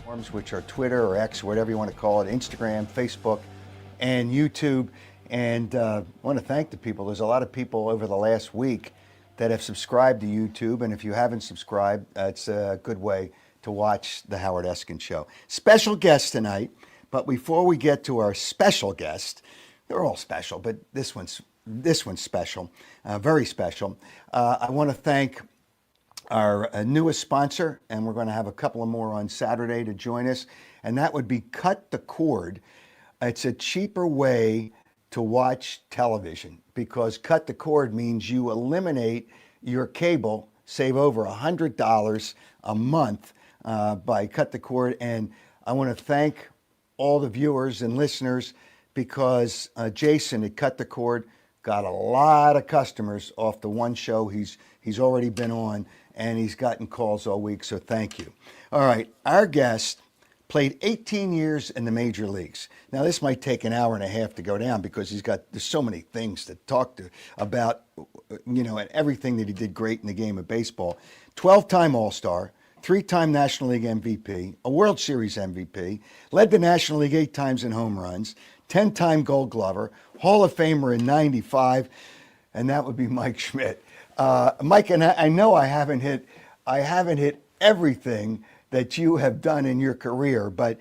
platforms, which are Twitter or X, whatever you want to call it, Instagram, Facebook, and YouTube. And I want to thank the people. There's a lot of people over the last week that have subscribed to YouTube. And if you haven't subscribed, it's a good way to watch the Howard Eskin Show. Special guest tonight. But before we get to our special guest, they're all special, but this one's special, very special. I want to thank our newest sponsor, and we're going to have a couple of more on Saturday to join us, and that would be Cut the Cord. It's a cheaper way to watch television because Cut the Cord means you eliminate your cable, save over $100 a month by Cut the Cord. And I want to thank all the viewers and listeners because Jason at Cut the Cord got a lot of customers off the one show he's already been on, and he's gotten calls all week, so thank you. All right, our guest played 18 years in the major leagues. Now, this might take an hour and a half to go down because there's so many things to talk about, and everything that he did great in the game of baseball. 12-time All-Star, 3-time National League MVP, a World Series MVP, led the National League 8 times in home runs, 10-time Gold Glover, Hall of Famer in '95, and that would be Mike Schmidt. Mike, and I know I haven't hit everything that you have done in your career, but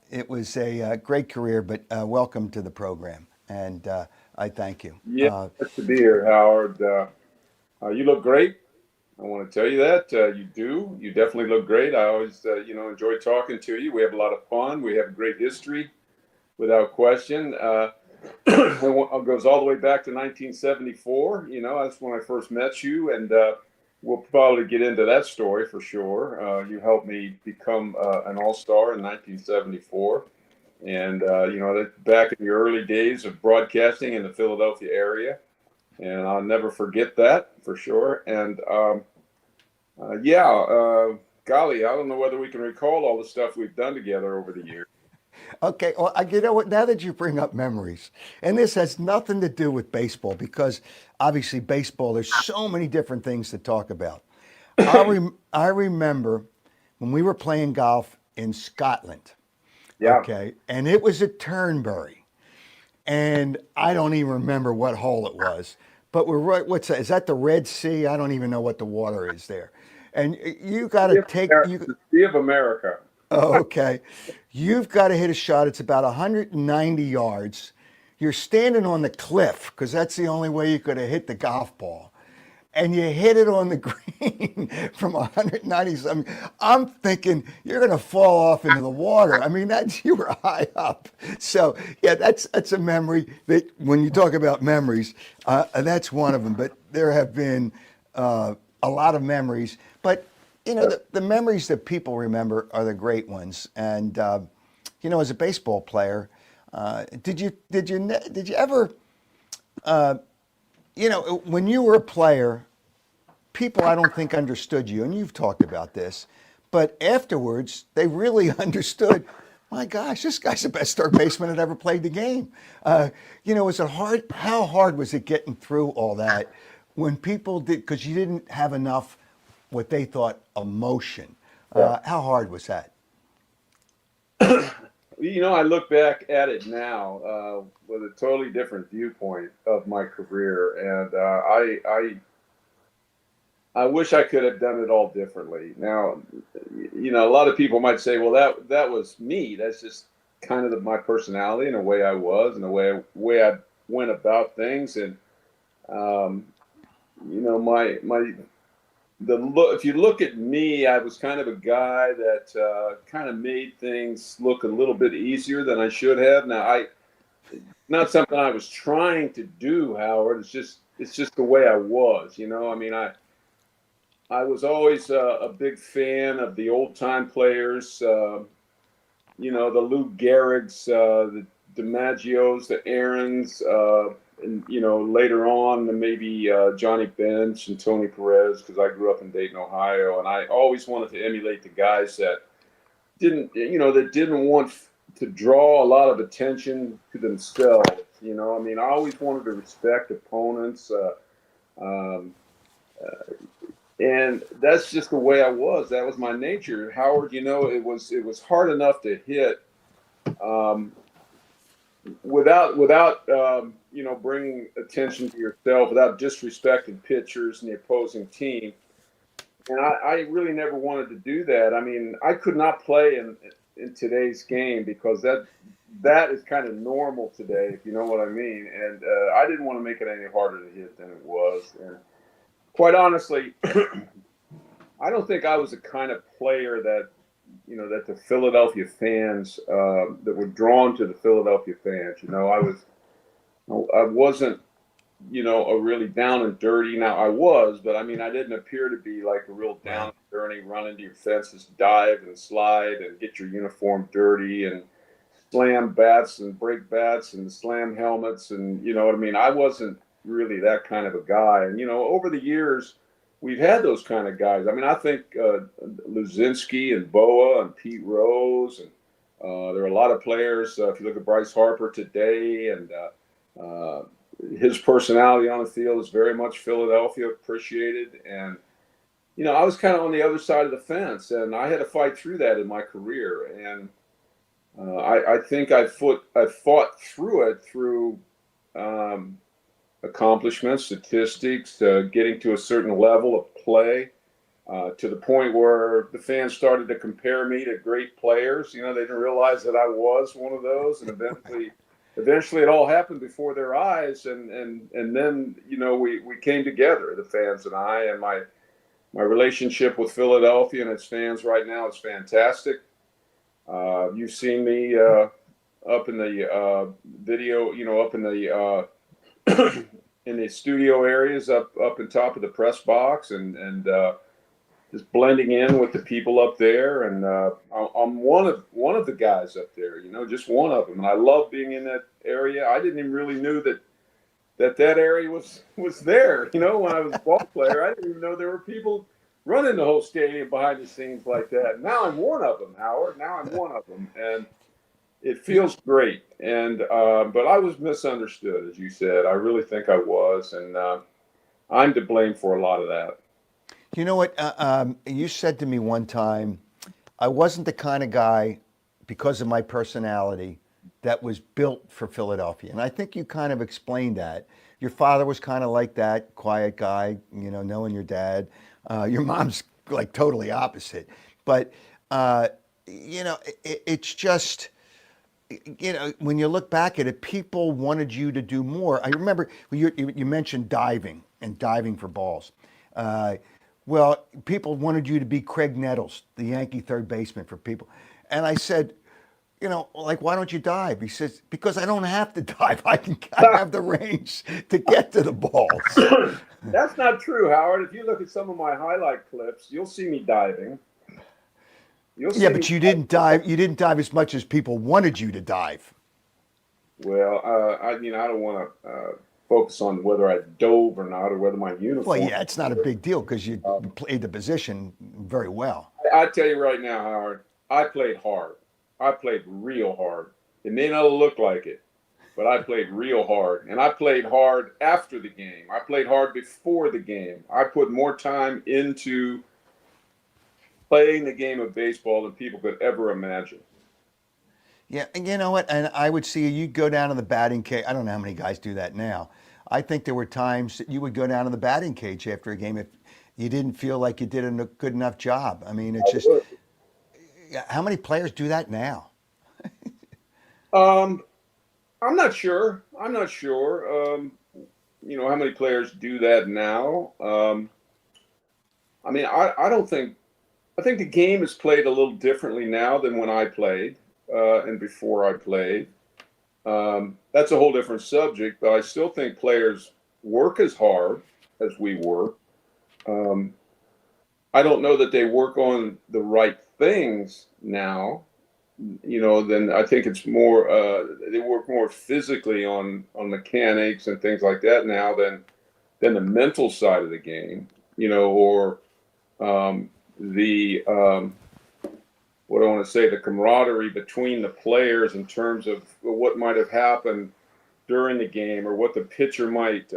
it was a great career. But welcome to the program, and I thank you. Yeah, good to be here, Howard. You look great. I want to tell you that you do. You definitely look great. I always, enjoy talking to you. We have a lot of fun. We have a great history, without question. It goes all the way back to 1974. That's when I first met you, and we'll probably get into that story for sure. You helped me become an all-star in 1974, and back in your early days of broadcasting in the Philadelphia area, and I'll never forget that for sure. And golly, I don't know whether we can recall all the stuff we've done together over the years. Okay, well, you know what? Now that you bring up memories, and this has nothing to do with baseball because obviously baseball, there's so many different things to talk about. I remember when we were playing golf in Scotland. Yeah. Okay, and it was at Turnberry, and I don't even remember what hole it was, but we're right. What's that? Is that the Red Sea? I don't even know what the water is there. And you got to take the Sea of America. Oh, okay. You've got to hit a shot. It's about 190 yards. You're standing on the cliff because that's the only way you could have hit the golf ball. And you hit it on the green from 190 something. I'm thinking you're going to fall off into the water. I mean, you were high up. So, yeah, that's a memory that when you talk about memories, that's one of them. But there have been a lot of memories. But the memories that people remember are the great ones. And as a baseball player, did you ever, when you were a player, people I don't think understood you, and you've talked about this, but afterwards they really understood. My gosh, this guy's the best third baseman that ever played the game. Was it hard? How hard was it getting through all that when people did? Because you didn't have enough what they thought emotion. How hard was that? I look back at it now with a totally different viewpoint of my career, and I wish I could have done it all differently. Now, a lot of people might say, well, that was me. That's just kind of my personality and the way I was and the way I went about things. And, if you look at me, I was kind of a guy that kind of made things look a little bit easier than I should have. Now, not something I was trying to do, Howard. It's just the way I was. I was always a big fan of the old time players. The Lou Gehrig's, the DiMaggios, the Aarons. And later on maybe Johnny Bench and Tony Perez, because I grew up in Dayton, Ohio, and I always wanted to emulate the guys that didn't want to draw a lot of attention to themselves. I always wanted to respect opponents. And that's just the way I was. That was my nature. Howard, it was hard enough to hit um, without bringing attention to yourself, without disrespecting pitchers and the opposing team. And I really never wanted to do that. I mean, I could not play in today's game because that is kind of normal today, if you know what I mean. And I didn't want to make it any harder to hit than it was. And quite honestly, I don't think I was the kind of player that the Philadelphia fans that were drawn to the Philadelphia fans. I wasn't a really down and dirty. Now I was, but I mean, I didn't appear to be like a real down Right. and dirty, run into your fences, dive and slide and get your uniform dirty and slam bats and break bats and slam helmets. And you know what I mean? I wasn't really that kind of a guy. And, over the years, we've had those kind of guys. I mean, I think Luzinski and Boa and Pete Rose, and there are a lot of players. If you look at Bryce Harper today, and his personality on the field is very much Philadelphia appreciated. And, I was kind of on the other side of the fence, and I had to fight through that in my career. And I think I fought through it through accomplishments, statistics, getting to a certain level of play, to the point where the fans started to compare me to great players. They didn't realize that I was one of those, and eventually it all happened before their eyes, and then we came together, the fans and I, and my relationship with Philadelphia and its fans right now is fantastic. You've seen me up in the video, up in the in the studio areas, up in top of the press box, and just blending in with the people up there. And I'm one of the guys up there, just one of them. And I love being in that area. I didn't even really knew that area was there. When I was a ball player, I didn't even know there were people running the whole stadium behind the scenes like that. Now I'm one of them, Howard. Now I'm one of them, and it feels great. And but I was misunderstood, as you said. I really think I was, and I'm to blame for a lot of that. You know what? You said to me one time, I wasn't the kind of guy, because of my personality, that was built for Philadelphia. And I think you kind of explained that. Your father was kind of like that, quiet guy, knowing your dad. Your mom's like totally opposite. But, it's just, when you look back at it, people wanted you to do more. I remember you mentioned diving and diving for balls. Well, people wanted you to be Craig Nettles, the Yankee third baseman for people. And I said, why don't you dive? He says, because I don't have to dive. I have the range to get to the balls. That's not true, Howard. If you look at some of my highlight clips, you'll see me diving. Yeah, but you didn't dive. You didn't dive as much as people wanted you to dive. Well, I don't want to focus on whether I dove or not, or whether my uniform. Well, yeah, it's not a big deal because you played the position very well. I tell you right now, Howard, I played hard. I played real hard. It may not look like it, but I played real hard. And I played hard after the game. I played hard before the game. I put more time into playing the game of baseball than people could ever imagine. Yeah, and you know what? And I would see you go down to the batting cage. I don't know how many guys do that now. I think there were times that you would go down to the batting cage after a game if you didn't feel like you did a good enough job. I mean, it's just, how many players do that now? I'm not sure. I'm not sure. How many players do that now? I mean, I don't think. I think the game is played a little differently now than when I played and before I played. That's a whole different subject, but I still think players work as hard as we work. I don't know that they work on the right things now. Then I think it's more they work more physically on mechanics and things like that now than the mental side of the game. Or the what I want to say, the camaraderie between the players in terms of what might have happened during the game or what the pitcher might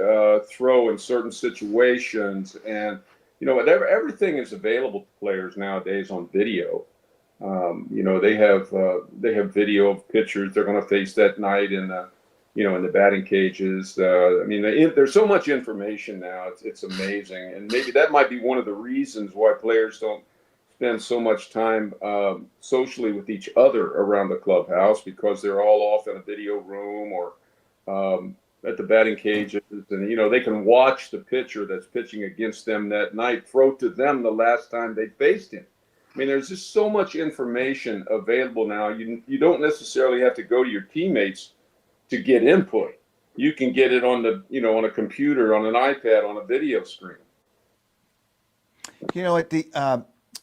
throw in certain situations. And whatever, everything is available to players nowadays on video. They have video of pitchers they're going to face that night in the batting cages. There's so much information now. It's amazing, and maybe that might be one of the reasons why players don't spend so much time socially with each other around the clubhouse, because they're all off in a video room or at the batting cages, and they can watch the pitcher that's pitching against them that night throw to them the last time they faced him. There's just so much information available now. You don't necessarily have to go to your teammates to get input. You can get it on on a computer, on an iPad, on a video screen.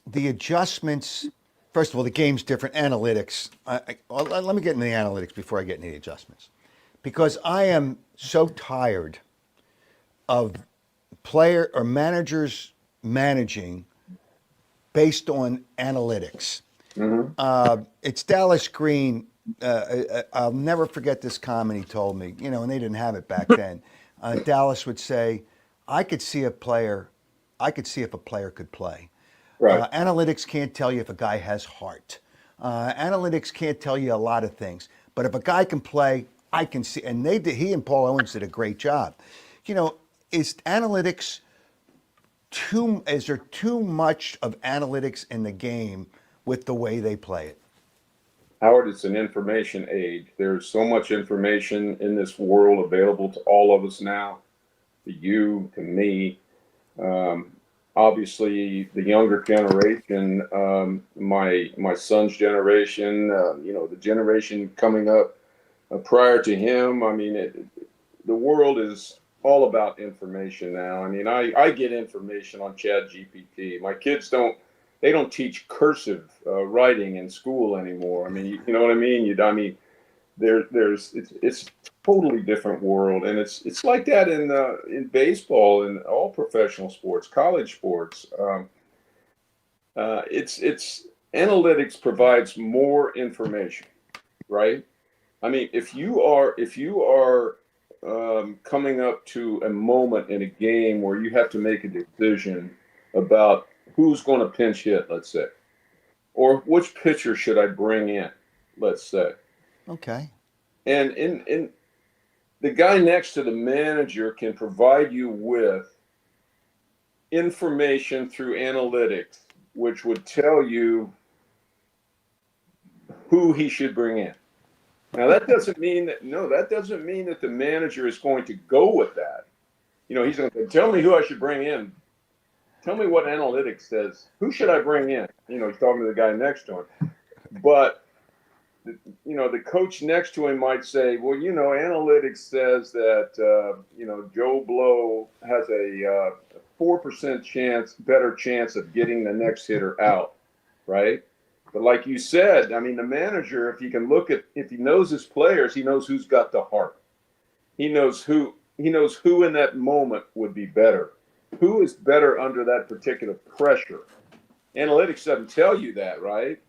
The adjustments. First of all, the game's different. Analytics. Let me get into the analytics before I get into the adjustments, because I am so tired of player or managers managing based on analytics. Mm-hmm. It's Dallas Green. I'll never forget this comment he told me, and they didn't have it back then. Dallas would say, I could see if a player could play. Right. Analytics can't tell you if a guy has heart. Analytics can't tell you a lot of things. But if a guy can play, I can see. And he and Paul Owens did a great job. Is analytics is there too much of analytics in the game with the way they play it? Howard, it's an information age. There's so much information in this world available to all of us now, to you, to me. Obviously, the younger generation, my son's generation, the generation coming up prior to him. The world is all about information now. I get information on ChatGPT. My kids don't teach cursive writing in school anymore. You know what I mean? It's a totally different world, and it's like that in baseball and all professional sports, college sports. It's analytics provides more information, right? If you are coming up to a moment in a game where you have to make a decision about who's going to pinch hit, let's say, or which pitcher should I bring in, let's say. Okay. And in the guy next to the manager can provide you with information through analytics, which would tell you who he should bring in. Now, that doesn't mean that the manager is going to go with that. He's going to say, tell me who I should bring in. Tell me what analytics says. Who should I bring in? He's talking to the guy next to him. But, the coach next to him might say, well, analytics says that, Joe Blow has a 4% better chance of getting the next hitter out, right? But like you said, the manager, if he knows his players, he knows who's got the heart. He knows who in that moment would be better. Who is better under that particular pressure? Analytics doesn't tell you that, right?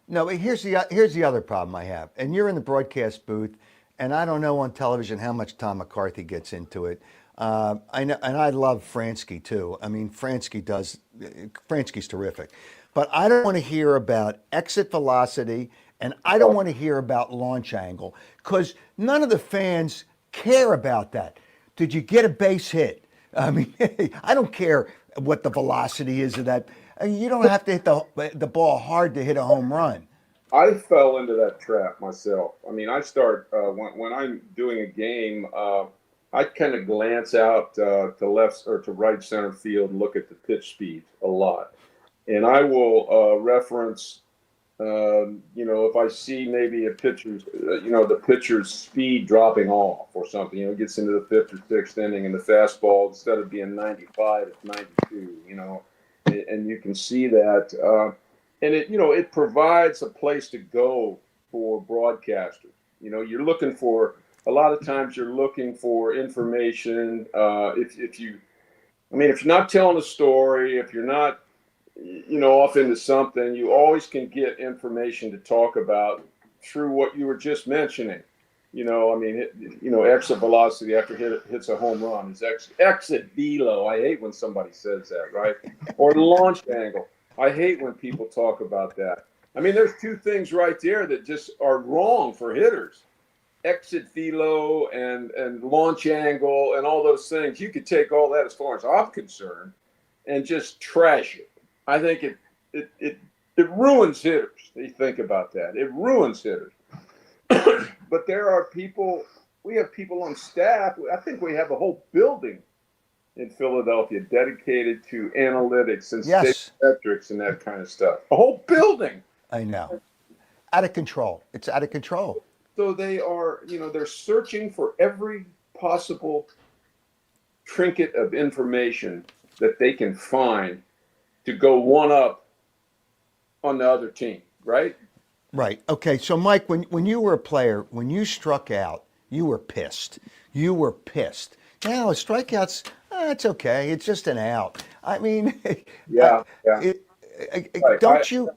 No, but here's the other problem I have. And you're in the broadcast booth, and I don't know on television how much Tom McCarthy gets into it. I know, and I love Fransky too. Fransky's terrific. But I don't want to hear about exit velocity, and I don't want to hear about launch angle, because none of the fans care about that. Did you get a base hit? I don't care what the velocity is of that. You don't have to hit the ball hard to hit a home run. I fell into that trap myself. I start when I'm doing a game, I kind of glance out to left or to right center field and look at the pitch speed a lot. And I will reference, if I see maybe a pitcher's, the pitcher's speed dropping off or something, it gets into the fifth or sixth inning and the fastball, instead of being 95, it's 92, and you can see that. And it provides a place to go for broadcasters. You're looking for, a lot of times you're looking for information. If you're not telling a story, if you're not, off into something, you always can get information to talk about through what you were just mentioning. I mean, exit velocity after hits a home run is exit velo. I hate when somebody says that, right? Or launch angle. I hate when people talk about that. I mean, there's two things right there that just are wrong for hitters. Exit velo and launch angle and all those things. You could take all that, as far as I'm concerned, and just trash it. I think it ruins hitters. You think about that. It ruins hitters. But there are people, we have people on staff. I think we have a whole building in Philadelphia dedicated to analytics and Yes, metrics and that kind of stuff. A whole building. I know. Out of control. It's out of control. So they are, they're searching for every possible trinket of information that they can find to go one up on the other team, right? Right. Okay. So, Mike, when you were a player, when you struck out, you were pissed. You were pissed. Now, strikeouts, it's okay. It's just an out. I mean, Yeah, yeah. Right. Don't you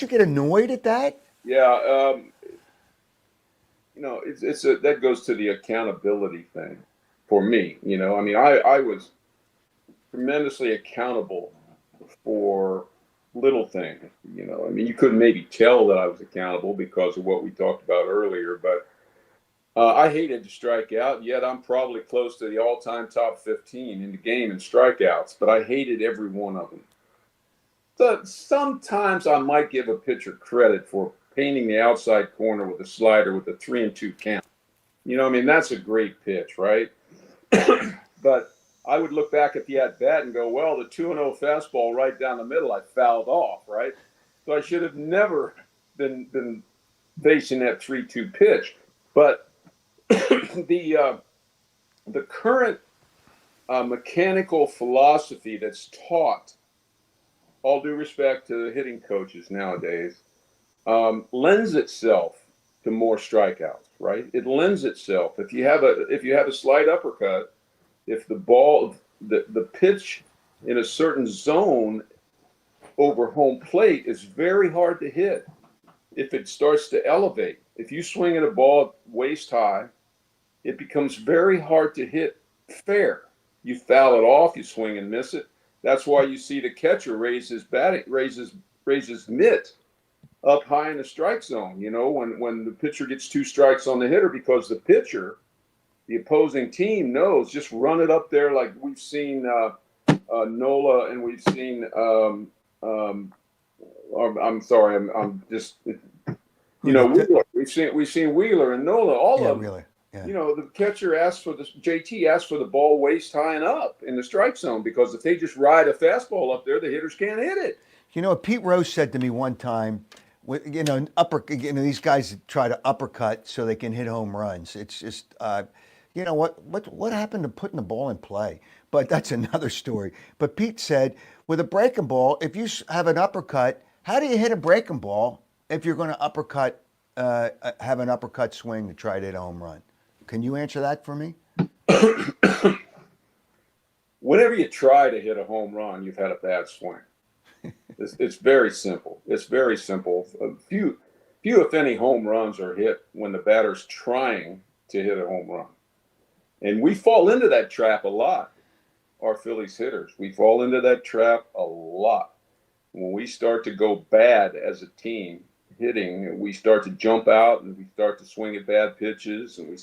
get annoyed at that? Yeah, that goes to the accountability thing for me. I mean, I was tremendously accountable for little things. I mean, you couldn't maybe tell that I was accountable because of what we talked about earlier, but I hated to strike out, yet I'm probably close to the all-time top 15 in the game in strikeouts, but I hated every one of them. So sometimes I might give a pitcher credit for painting the outside corner with a slider with a 3-2 count. I mean, that's a great pitch, right? But I would look back at the at-bat and go, well, the 2-0 fastball right down the middle, I fouled off, right? So I should have never been facing that 3-2 pitch. But the current mechanical philosophy that's taught, all due respect to the hitting coaches nowadays, lends itself to more strikeouts, right? It lends itself. If you have a slight uppercut, if the pitch in a certain zone over home plate is very hard to hit. If it starts to elevate, if you swing at a ball waist high, it becomes very hard to hit fair. You foul it off, you swing and miss it. That's why you see the catcher raises mitt up high in the strike zone, when the pitcher gets 2 strikes on the hitter, because the pitcher, the opposing team, knows, just run it up there, like we've seen Nola, and we've seen I'm sorry, I'm just Wheeler. We've seen Wheeler and Nola, all of them. Really. Yeah. The catcher JT asks for the ball waist high and up in the strike zone, because if they just ride a fastball up there, the hitters can't hit it. Pete Rose said to me one time, these guys try to uppercut so they can hit home runs. It's just, what happened to putting the ball in play? But that's another story. But Pete said, with a breaking ball, if you have an uppercut, how do you hit a breaking ball if you're going to have an uppercut swing to try to hit a home run? Can you answer that for me? Whenever you try to hit a home run, you've had a bad swing. It's very simple. It's very simple. Few, if any, home runs are hit when the batter's trying to hit a home run. And we fall into that trap a lot, our Phillies hitters. We fall into that trap a lot. When we start to go bad as a team hitting, we start to jump out and we start to swing at bad pitches, and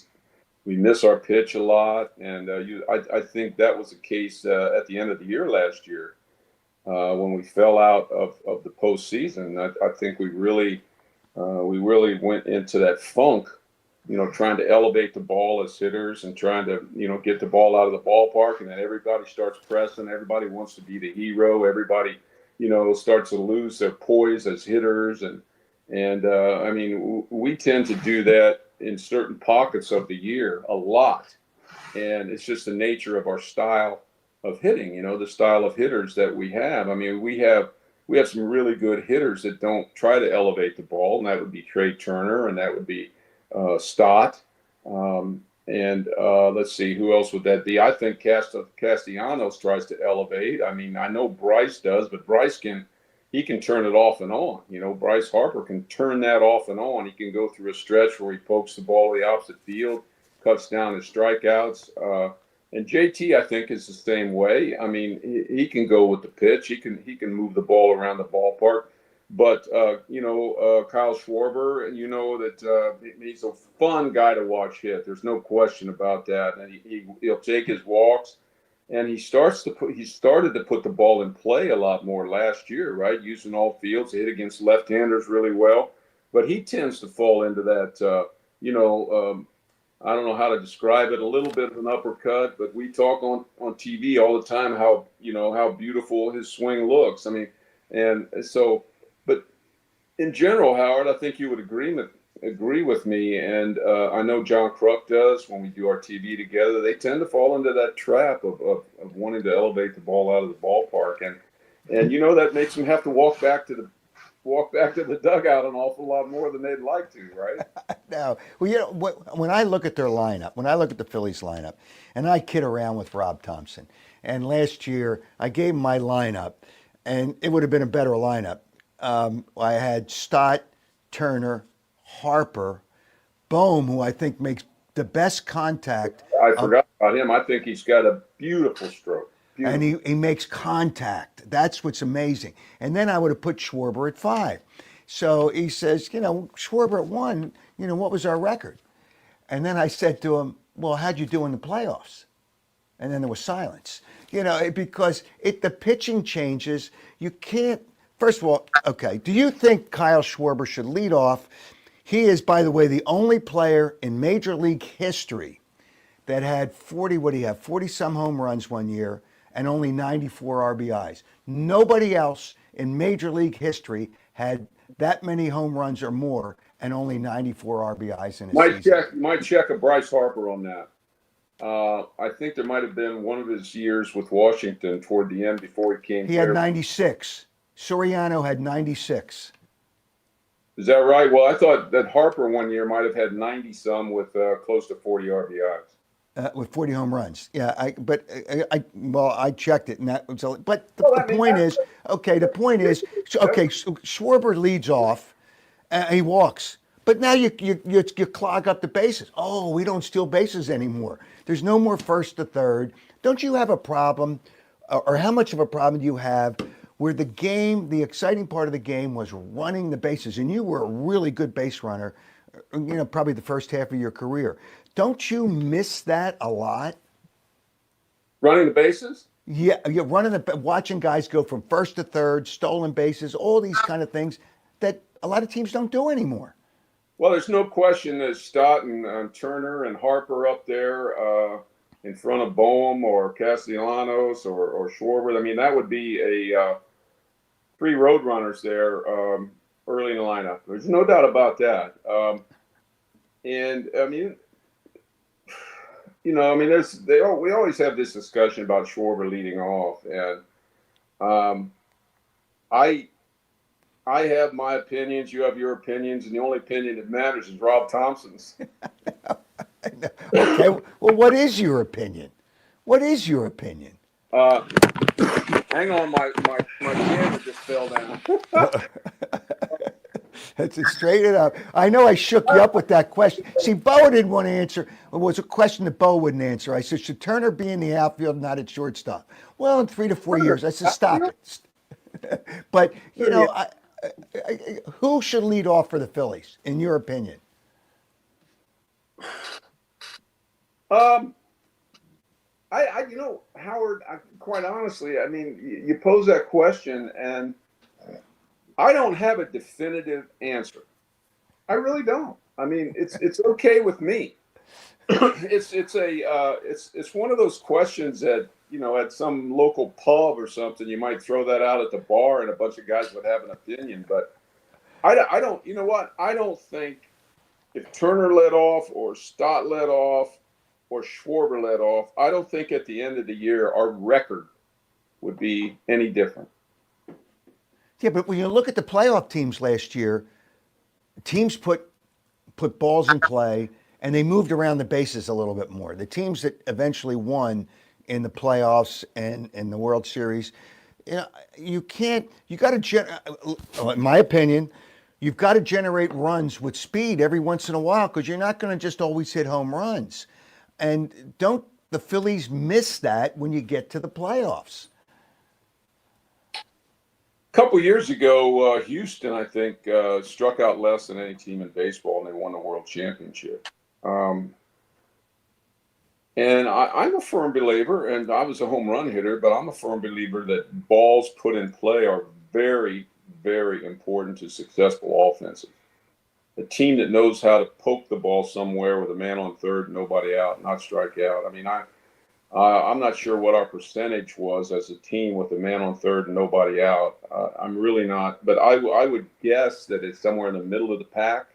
we miss our pitch a lot. And I think that was the case at the end of the year last year. When we fell out of the postseason, I think we really went into that funk, trying to elevate the ball as hitters and trying to, get the ball out of the ballpark, and then everybody starts pressing. Everybody wants to be the hero. Everybody, starts to lose their poise as hitters. And I mean, we tend to do that in certain pockets of the year a lot. And it's just the nature of our style of hitting, the style of hitters that we have. I mean, we have some really good hitters that don't try to elevate the ball, and that would be Trey Turner, and that would be Stott, and let's see, who else would that be? I think Castellanos tries to elevate. I mean, I know Bryce does, but Bryce can he can turn it off and on. You know, Bryce Harper can turn that off and on. He can go through a stretch where he pokes the ball to the opposite field, cuts down his strikeouts. And JT, I think, is the same way. I mean, he can go with the pitch. He can move the ball around the ballpark. But Kyle Schwarber, you know that he's a fun guy to watch hit. There's no question about that. And he'll take his walks, and he started to put the ball in play a lot more last year, right? Using all fields, hit against left-handers really well. But he tends to fall into that, I don't know how to describe it, a little bit of an uppercut, but we talk on TV all the time how beautiful his swing looks. I mean, and so, but in general, Howard, I think you would agree with me, and I know John Kruk does when we do our TV together. They tend to fall into that trap of wanting to elevate the ball out of the ballpark, and that makes them have to walk back to the dugout an awful lot more than they'd like to, right? No. Well, when I look at their lineup, when I look at the Phillies lineup, and I kid around with Rob Thompson, and last year I gave him my lineup, and it would have been a better lineup. I had Stott, Turner, Harper, Bohm, who I think makes the best contact. I forgot about him. I think he's got a beautiful stroke. And he makes contact. That's what's amazing. And then I would have put Schwarber at 5. So he says, Schwarber at 1, what was our record? And then I said to him, well, how'd you do in the playoffs? And then there was silence. Because the pitching changes. You can't, first of all, okay, do you think Kyle Schwarber should lead off? He is, by the way, the only player in Major League history that had 40-some home runs one year and only 94 RBIs. Nobody else in Major League history had that many home runs or more and only 94 RBIs in a season. Might check a Bryce Harper on that. I think there might have been one of his years with Washington toward the end before he came here. He had 96. Soriano had 96. Is that right? Well, I thought that Harper one year might have had 90-some with close to 40 RBIs. With 40 home runs, yeah. I checked it, and that was. But the point is, Schwarber leads off, he walks, but now you clog up the bases. Oh, we don't steal bases anymore. There's no more first to third. Don't you have a problem, or how much of a problem do you have where the exciting part of the game was running the bases, and you were a really good base runner, probably the first half of your career. Don't you miss that a lot? Running the bases? Yeah, you're watching guys go from first to third, stolen bases, all these kind of things that a lot of teams don't do anymore. Well, there's no question that Stott and Turner and Harper up there in front of Bohm or Castellanos or Schwarber. I mean, that would be a 3 road runners there early in the lineup. There's no doubt about that. And I mean, we always have this discussion about Schwarber leading off, and I have my opinions, you have your opinions, and the only opinion that matters is Rob Thompson's. I know. Okay, well, what is your opinion? What is your opinion? Hang on, my camera just fell down. That's it, straight it up. I know I shook you up with that question. See, Bo didn't want to answer. It was a question that Bo wouldn't answer. I said, should Turner be in the outfield, not at shortstop? Well, in 3 to 4 years. I said, stop it. But, who should lead off for the Phillies, in your opinion? Howard, quite honestly, I mean, you pose that question, and I don't have a definitive answer. I really don't. I mean, it's okay with me. It's one of those questions that, at some local pub or something, you might throw that out at the bar and a bunch of guys would have an opinion. But I don't, I don't think if Turner led off or Stott led off or Schwarber led off, I don't think at the end of the year our record would be any different. Yeah, but when you look at the playoff teams last year, teams put balls in play and they moved around the bases a little bit more. The teams that eventually won in the playoffs and in the World Series, You know, you can't. You got to. In my opinion, you've got to generate runs with speed every once in a while because you're not going to just always hit home runs. And don't the Phillies miss that when you get to the playoffs? A couple years ago, Houston, I think, struck out less than any team in baseball, and they won the World Championship. And I'm a firm believer, and I was a home run hitter, but I'm a firm believer that balls put in play are very, very important to successful offenses. A team that knows how to poke the ball somewhere with a man on third, and nobody out, not strike out. I mean, I'm not sure what our percentage was as a team with a man on third and nobody out. I'm really not, but I would guess that it's somewhere in the middle of the pack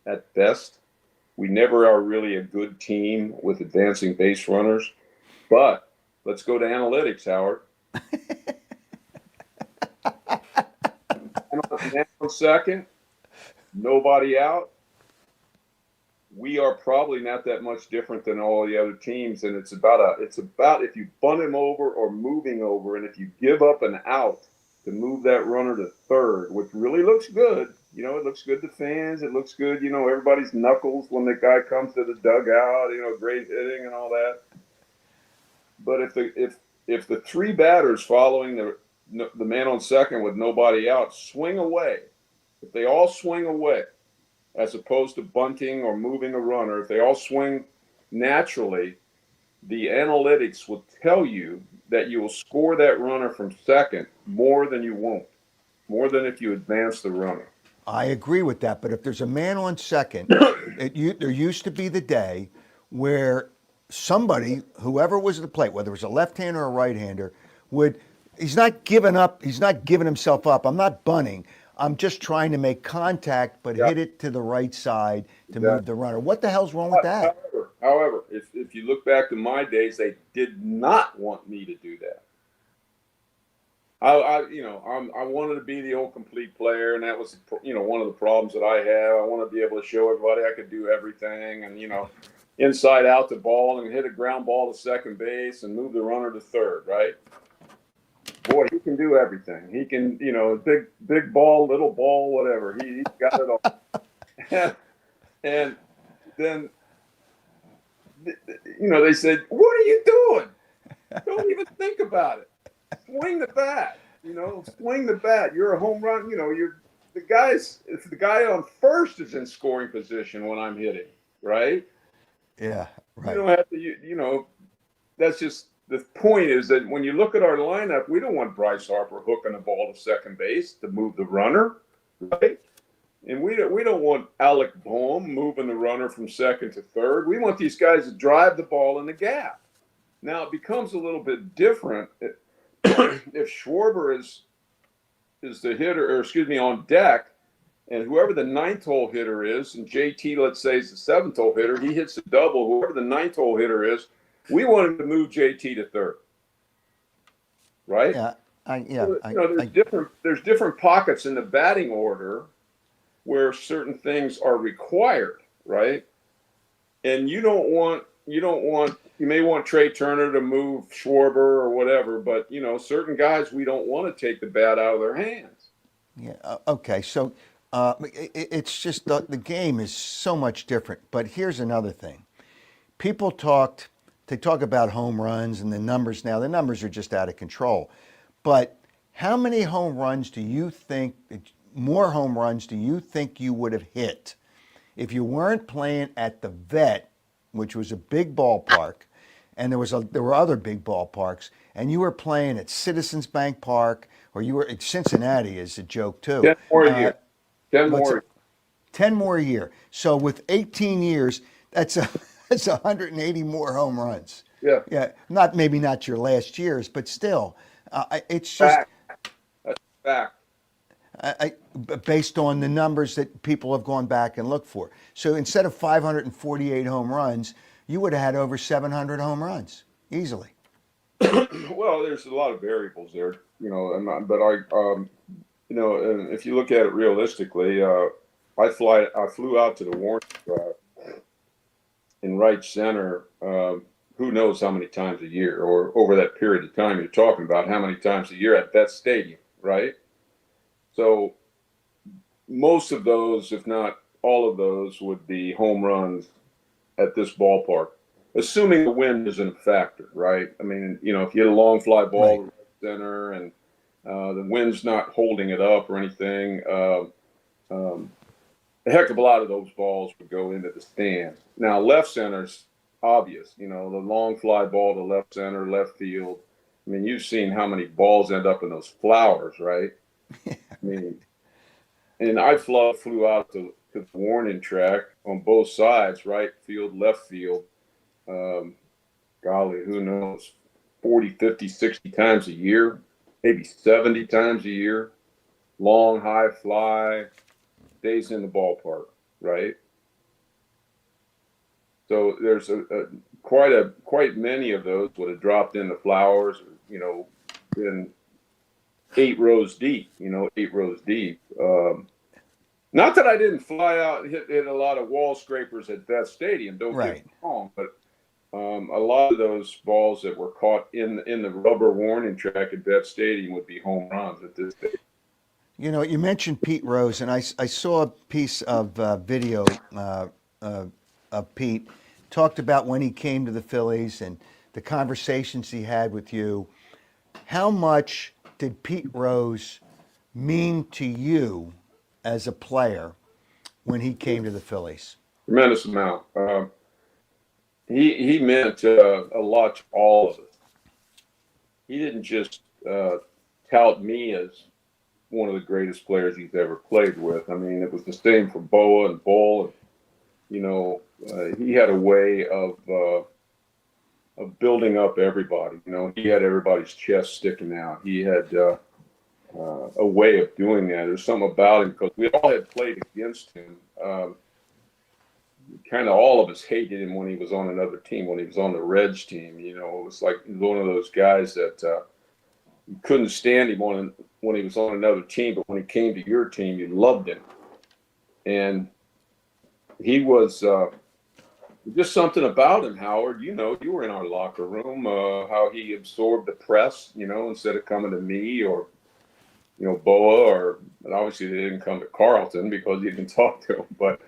at best. We never are really a good team with advancing base runners, but let's go to analytics, Howard. Man on second, nobody out. We are probably not that much different than all the other teams, and it's about if you bunt him over or moving over, and if you give up an out to move that runner to third, which really looks good. You know, it looks good to fans. It looks good, you know, everybody's knuckles when the guy comes to the dugout, you know, great hitting and all that. But if the three batters following the man on second with nobody out swing away, if they all swing away, as opposed to bunting or moving a runner, if they all swing naturally, the analytics will tell you that you will score that runner from second more than you won't, more than if you advance the runner. I agree with that, but if there's a man on second, there used to be the day where somebody, whoever was at the plate, whether it was a left-hander or a right-hander, he's not giving up, he's not giving himself up. I'm not bunting. I'm just trying to make contact, but hit it to the right side to move the runner. What the hell's wrong with that? However, if you look back to my days, they did not want me to do that. I wanted to be the old complete player, and that was, you know, one of the problems that I have. I want to be able to show everybody I could do everything, and, you know, inside out the ball and hit a ground ball to second base and move the runner to third, right? Boy, he can do everything. He can, you know, big ball, little ball, whatever. He's got it all. and then, you know, they said, "What are you doing? Don't even think about it. Swing the bat. You know, swing the bat. You're a home run. You know, if the guy on first is in scoring position when I'm hitting, right? Yeah, right. You don't have to. You know, that's just." The point is that when you look at our lineup, we don't want Bryce Harper hooking the ball to second base to move the runner, right? And we don't want Alec Bohm moving the runner from second to third. We want these guys to drive the ball in the gap. Now it becomes a little bit different if Schwarber is the hitter, or excuse me, on deck, and whoever the ninth hole hitter is, and JT, let's say, is the seventh hole hitter, he hits a double. Whoever the ninth hole hitter is, we want him to move JT to third, right? Yeah, there's different pockets in the batting order where certain things are required, right? And you may want Trey Turner to move Schwarber or whatever, but you know, certain guys we don't want to take the bat out of their hands. Yeah. Okay. So it's just the game is so much different. But here's another thing: they talk about home runs and the numbers now. The numbers are just out of control. But how many home runs do you think, more home runs do you think you would have hit if you weren't playing at the Vet, which was a big ballpark, and there were other big ballparks, and you were playing at Citizens Bank Park, or you were at Cincinnati is a joke too. 10 more a year. 10 more. 10 more a year. So with 18 years, that's 180 more home runs. Yeah. Yeah. Maybe not your last years, but still, it's just fact. Based on the numbers that people have gone back and looked for. So instead of 548 home runs, you would have had over 700 home runs easily. Well, there's a lot of variables there, you know, you know, and if you look at it realistically, I flew out to the Warner in right center, who knows how many times a year, or over that period of time you're talking about, how many times a year at that stadium, right? So most of those, if not all of those, would be home runs at this ballpark, assuming the wind isn't a factor, right? I mean, if you hit a long fly ball Right. to center and the wind's not holding it up or anything, a heck of a lot of those balls would go into the stands. Now, left center's obvious, the long fly ball to left center, left field. I mean, you've seen how many balls end up in those flowers, right? I mean, and I flew out to the warning track on both sides, right field, left field. Um, Golly, who knows, 40, 50, 60 times a year, maybe 70 times a year. Long, high fly, stays in the ballpark, right? So there's quite many of those would have dropped in the flowers, been 8 rows deep, 8 rows deep. Not that I didn't fly out and hit a lot of wall scrapers at that stadium. Don't get Right. me wrong, but a lot of those balls that were caught in the rubber warning track at that stadium would be home runs at this stage. You mentioned Pete Rose, and I saw a piece of video uh, of Pete talked about when he came to the Phillies and the conversations he had with you. How much did Pete Rose mean to you as a player when he came to the Phillies? Tremendous amount. He meant a lot to all of us. He didn't just tout me as one of the greatest players he's ever played with. I mean, it was the same for Boa and Bull. And, he had a way of building up everybody. He had everybody's chest sticking out. He had a way of doing that. There's something about him because we all had played against him. Kind of all of us hated him when he was on another team, when he was on the Reds team. It was like he was one of those guys that you couldn't stand him when he was on another team, but when he came to your team, you loved him. And he was just something about him, Howard. You were in our locker room, how he absorbed the press, instead of coming to me or, Boa, and obviously they didn't come to Carlton because he didn't talk to him. But,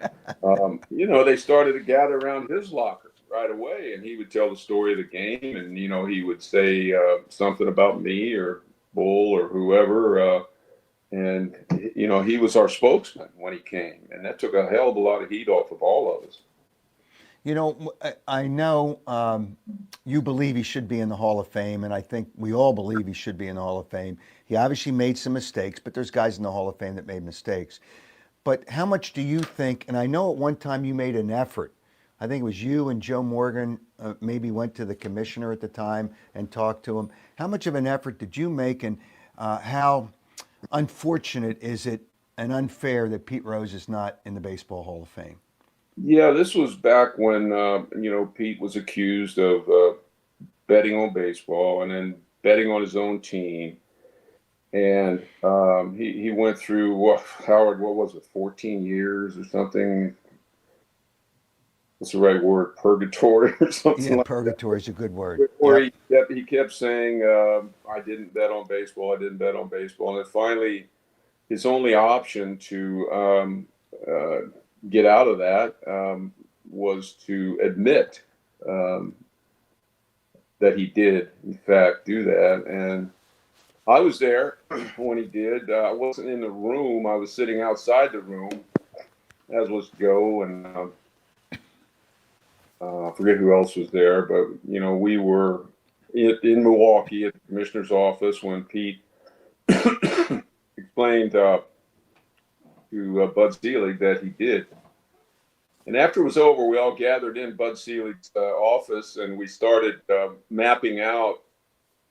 they started to gather around his locker right away, and he would tell the story of the game, and, he would say something about me or Bull or whoever. And, he was our spokesman when he came, and that took a hell of a lot of heat off of all of us. I know you believe he should be in the Hall of Fame, and I think we all believe he should be in the Hall of Fame. He obviously made some mistakes, but there's guys in the Hall of Fame that made mistakes. But how much do you think, and I know at one time you made an effort, I think it was you and Joe Morgan maybe went to the commissioner at the time and talked to him. How much of an effort did you make, and how unfortunate is it and unfair that Pete Rose is not in the Baseball Hall of Fame? Yeah, this was back when Pete was accused of betting on baseball and then betting on his own team, and he went through Howard, what was it, 14 years or something? What's the right word? Purgatory or something Yeah, like purgatory is a good word. where Yep. he kept saying, "I didn't bet on baseball. I didn't bet on baseball," and then finally, his only option to get out of that was to admit that he did, in fact, do that. And I was there when he did. I wasn't in the room. I was sitting outside the room, as was Joe, and I forget who else was there. But, we were in Milwaukee at the commissioner's office when Pete explained to Bud Selig that he did. And after it was over, we all gathered in Bud Selig's office, and we started mapping out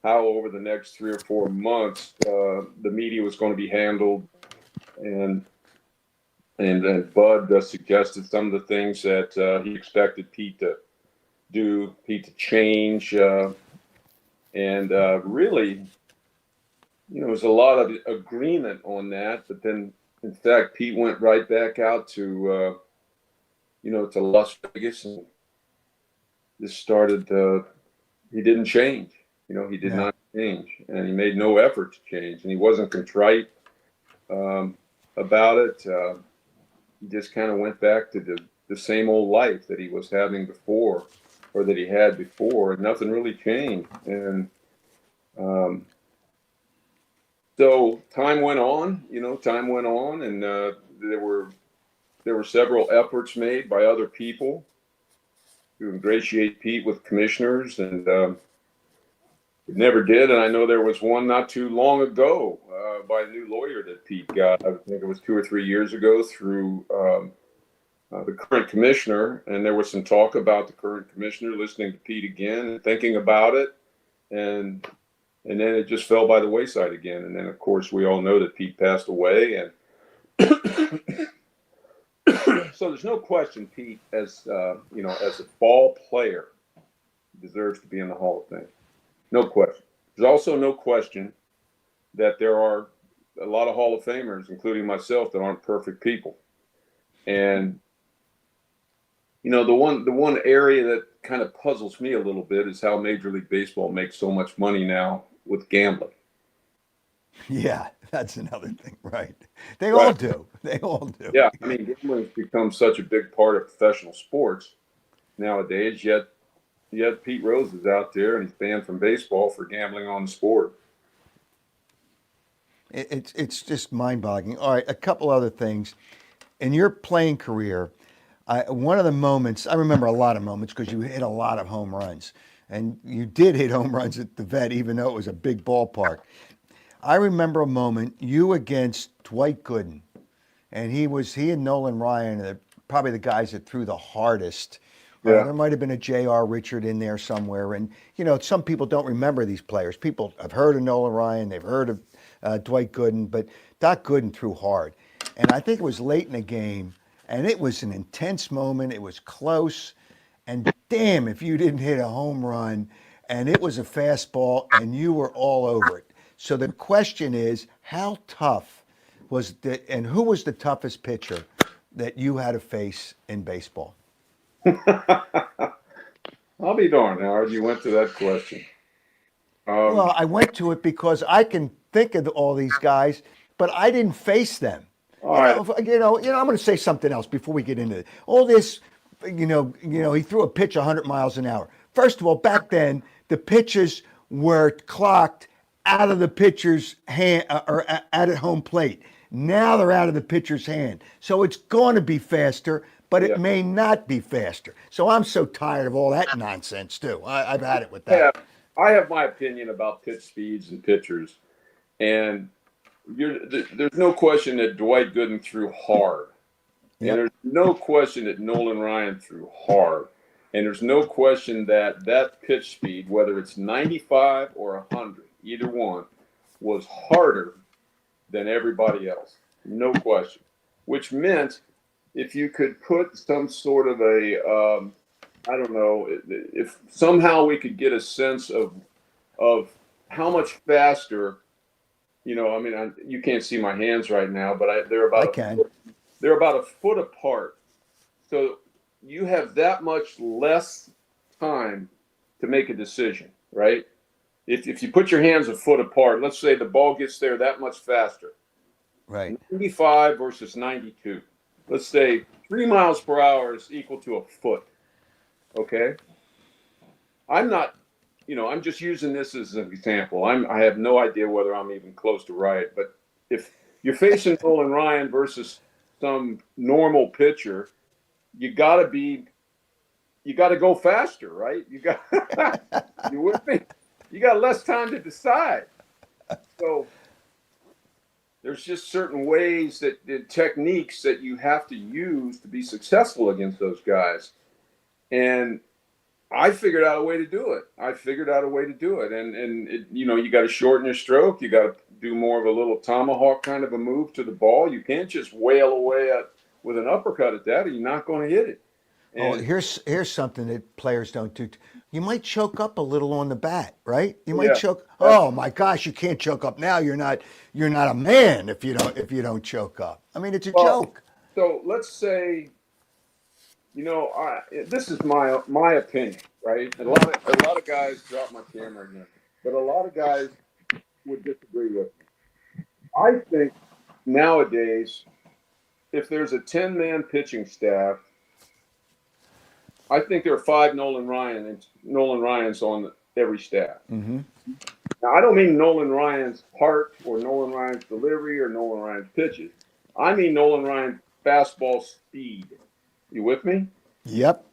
how over the next 3 or 4 months the media was going to be handled. And Bud suggested some of the things that he expected Pete to do, Pete to change. And really, there was a lot of agreement on that. But then, in fact, Pete went right back out to Las Vegas and just started. He didn't change. He did Yeah. not change, and he made no effort to change, and he wasn't contrite um, about it. He just kind of went back to the same old life that he was having before, or that he had before, and nothing really changed. And um, so time went on. Time went on, and there were several efforts made by other people to ingratiate Pete with commissioners, and it never did. And I know there was one not too long ago by a new lawyer that Pete got. I think it was 2 or 3 years ago through the current commissioner. And there was some talk about the current commissioner listening to Pete again and thinking about it. And then it just fell by the wayside again. And then, of course, we all know that Pete passed away. And so there's no question Pete, as as a ball player, deserves to be in the Hall of Fame. No question. There's also no question that there are a lot of Hall of Famers, including myself, that aren't perfect people. And the one area that kind of puzzles me a little bit is how Major League Baseball makes so much money now with gambling. Yeah, that's another thing, right? They all Right. do. They all do. Yeah, I mean, gambling has become such a big part of professional sports nowadays. Yet Pete Rose is out there and he's banned from baseball for gambling on the sport. It's just mind-boggling. All right, a couple other things. In your playing career, one of the moments, I remember a lot of moments because you hit a lot of home runs. And you did hit home runs at the Vet, even though it was a big ballpark. I remember a moment you against Dwight Gooden, and he and Nolan Ryan are probably the guys that threw the hardest. Yeah. There might have been a J.R. Richard in there somewhere. And, some people don't remember these players. People have heard of Nolan Ryan, they've heard of Dwight Gooden, but Doc Gooden threw hard. And I think it was late in the game, and it was an intense moment. It was close. And damn, if you didn't hit a home run, and it was a fastball, and you were all over it. So the question is, how tough was that, and who was the toughest pitcher that you had to face in baseball? I'll be darned, Howard. You went to that question. Well, I went to it because I can think of all these guys, but I didn't face them. All right. I'm going to say something else before we get into it. All this, he threw a pitch 100 miles an hour. First of all, back then the pitches were clocked out of the pitcher's hand or out at home plate. Now they're out of the pitcher's hand, so it's going to be faster, but it Yeah. may not be faster. So I'm so tired of all that nonsense too. I've had it with Yeah, that. I have my opinion about pitch speeds and pitchers, and there's no question that Dwight Gooden threw hard, and Yep. there's no question that Nolan Ryan threw hard, and there's no question that pitch speed, whether it's 95 or 100, either one, was harder than everybody else. No question. Which meant if you could put some sort of I don't know, if somehow we could get a sense of how much faster, I mean, you can't see my hands right now, but I can. they're about a foot apart. So you have that much less time to make a decision, right? If you put your hands a foot apart, let's say the ball gets there that much faster, Right. 95 versus 92. Let's say 3 miles per hour is equal to a foot. Okay. I'm not, I'm just using this as an example. I have no idea whether I'm even close to right, but if you're facing Nolan Ryan versus some normal pitcher, you got to go faster, right? You with me? You got less time to decide. So there's just certain ways the techniques that you have to use to be successful against those guys. And I figured out a way to do it. And you got to shorten your stroke. You got to do more of a little tomahawk kind of a move to the ball. You can't just wail away with an uppercut at that, or you're not going to hit it. Oh, And here's something that players don't do. You might choke up a little on the bat, right? You might yeah, choke. Oh my gosh, you can't choke up now. You're not a man if you don't choke up. I mean, it's a well, joke. so let's say This is my opinion, right? A lot of guys drop my camera again, but a lot of guys would disagree with me. I think nowadays, if there's a 10-man pitching staff, I think there are five Nolan Ryans on every staff. Mm-hmm. Now, I don't mean Nolan Ryan's heart or Nolan Ryan's delivery or Nolan Ryan's pitches. I mean Nolan Ryan's fastball speed. You with me? Yep.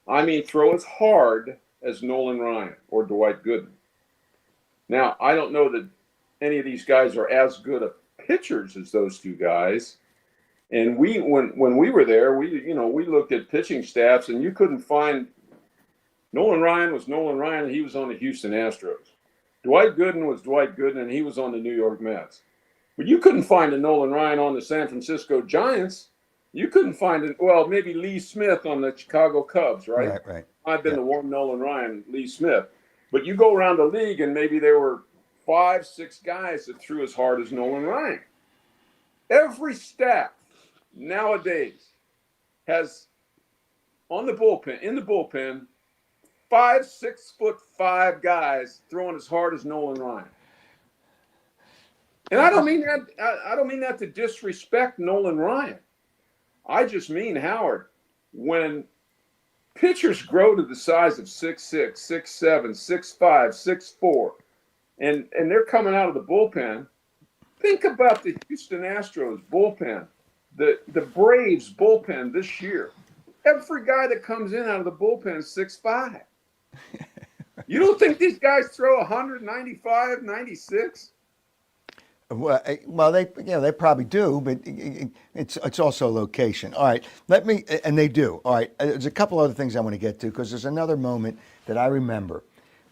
I mean throw as hard as Nolan Ryan or Dwight Gooden. Now, I don't know that any of these guys are as good of pitchers as those two guys. And when we were there, we looked at pitching staffs, and you couldn't find. Nolan Ryan was Nolan Ryan, and he was on the Houston Astros. Dwight Gooden was Dwight Gooden, and he was on the New York Mets. But you couldn't find a Nolan Ryan on the San Francisco Giants. You couldn't find it. Well, maybe Lee Smith on the Chicago Cubs, right? Right. I've been the one Nolan Ryan, Lee Smith. But you go around the league, and maybe there were 5, 6 guys that threw as hard as Nolan Ryan. Every staff nowadays has in the bullpen, 5, 6'5" guys throwing as hard as Nolan Ryan. And I don't mean that to disrespect Nolan Ryan. I just mean, Howard, when pitchers grow to the size of 6'6", 6'7", 6'5", 6'4", and they're coming out of the bullpen, think about the Houston Astros bullpen, the Braves bullpen this year. Every guy that comes in out of the bullpen is 6'5". You don't think these guys throw 195, 96? Well, they probably do, but it's also location. All right, and they do. All right, there's a couple other things I want to get to because there's another moment that I remember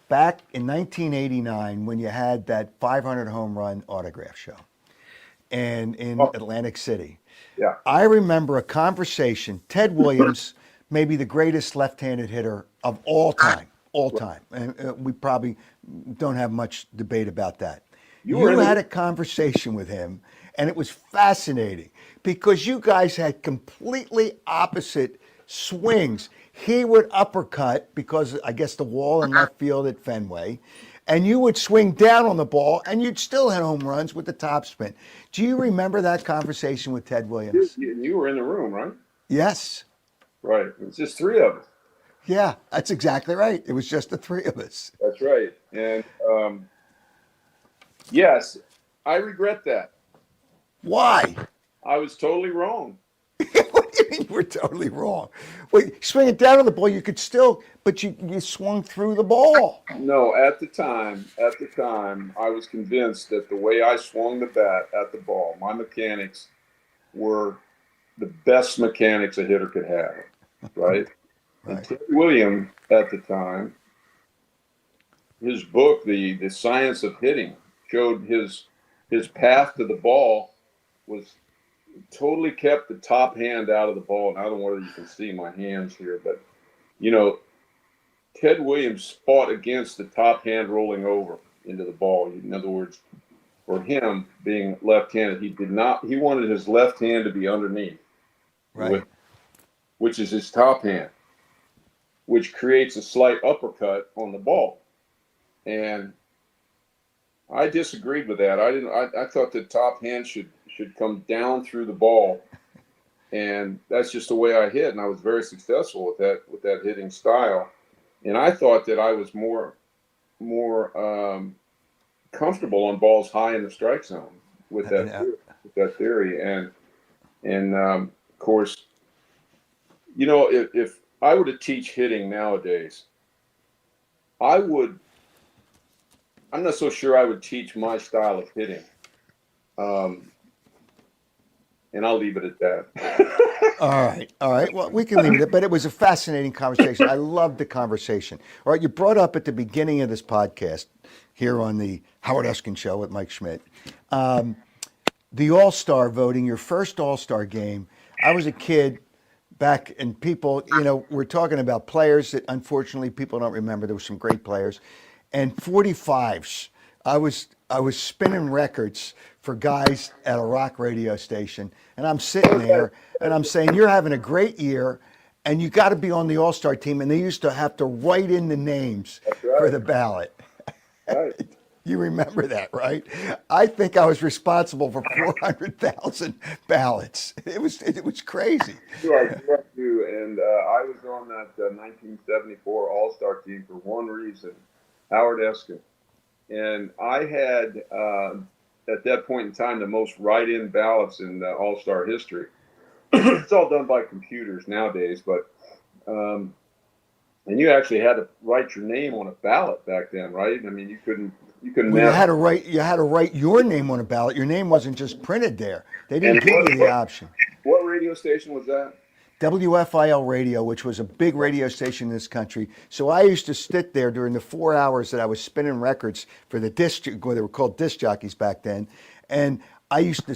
back in 1989 when you had that 500 home run autograph show, and in Atlantic City. Yeah, I remember a conversation. Ted Williams, maybe the greatest left-handed hitter of all time, and we probably don't have much debate about that. You had a conversation with him, and it was fascinating because you guys had completely opposite swings. He would uppercut because I guess the wall in left field at Fenway, and you would swing down on the ball, and you'd still hit home runs with the topspin. Do you remember that conversation with Ted Williams? You were in the room, right? Yes. Right. It was just 3 of us. Yeah, that's exactly right. It was just the 3 of us. That's right. And yes, I regret that. Why? I was totally wrong. What do you mean you were totally wrong? Well, swing it down on the ball, you could still, but you swung through the ball. No, at the time, I was convinced that the way I swung the bat at the ball, my mechanics were the best mechanics a hitter could have, right? Right. And Ted Williams at the time, his book, The Science of Hitting, showed his path to the ball was totally kept the top hand out of the ball. And I don't know whether you can see my hands here, but Ted Williams fought against the top hand rolling over into the ball. In other words, for him being left-handed, he wanted his left hand to be underneath, right, which is his top hand, which creates a slight uppercut on the ball. And I disagreed with that. I thought the top hand should come down through the ball, and that's just the way I hit. And I was very successful with that hitting style. And I thought that I was more comfortable on balls high in the strike zone with that theory. And of course, if I were to teach hitting nowadays, I'm not so sure I would teach my style of hitting. And I'll leave it at that. All right. Well, we can leave it, but it was a fascinating conversation. I loved the conversation. All right, you brought up at the beginning of this podcast here on the Howard Eskin Show with Mike Schmidt, the All-Star voting, your first All-Star game. I was a kid back, and people, we're talking about players that unfortunately people don't remember. There were some great players. And 45s. I was spinning records for guys at a rock radio station, and I'm sitting there and I'm saying, you're having a great year, and you got to be on the All-Star team, and they used to have to write in the names That's for right. the ballot. Right. You remember that, right? I think I was responsible for 400,000 ballots. It was crazy. You are too. And I was on that 1974 All-Star team for one reason, Howard Eskin. And I had, at that point in time, the most write-in ballots in All-Star history. It's all done by computers nowadays, but and you actually had to write your name on a ballot back then, right? I mean, you couldn't Well, you mail. had to write your name on a ballot. Your name wasn't just printed there. They And didn't give you the option. what radio station was that? WFIL radio, which was a big radio station in this country. So I used to sit there during the 4 hours that I was spinning records for the disc, well, they were called disc jockeys back then. And I used to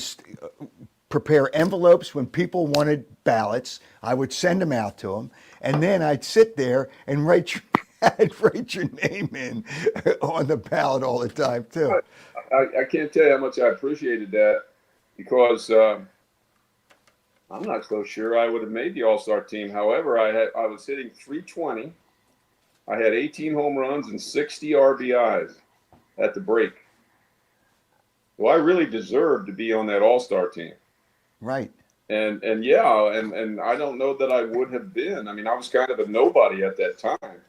prepare envelopes when people wanted ballots. I would send them out to them. And then I'd sit there and I'd write your name in on the ballot all the time, too. I can't tell you how much I appreciated that because I'm not so sure I would have made the All-Star team. However, I was hitting 320. I had 18 home runs and 60 RBIs at the break. Well, I really deserved to be on that All-Star team. Right. And yeah, and I don't know that I would have been. I mean, I was kind of a nobody at that time.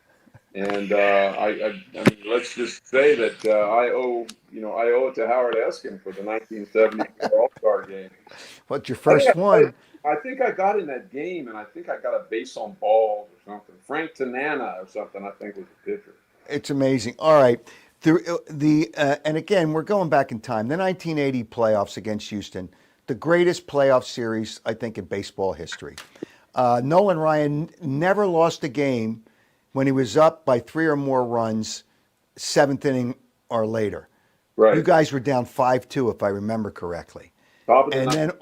And I mean, let's just say that I owe it to Howard Eskin for the 1974 All-Star game. What's your first one? I think I got in that game, and I think I got a base on balls or something. Frank Tanana or something, I think, was the pitcher. It's amazing. All right. And again, we're going back in time. The 1980 playoffs against Houston, the greatest playoff series, I think, in baseball history. Nolan Ryan never lost a game when he was up by 3 or more runs, seventh inning or later. Right. You guys were down 5-2, if I remember correctly. Top of the And ninth. then,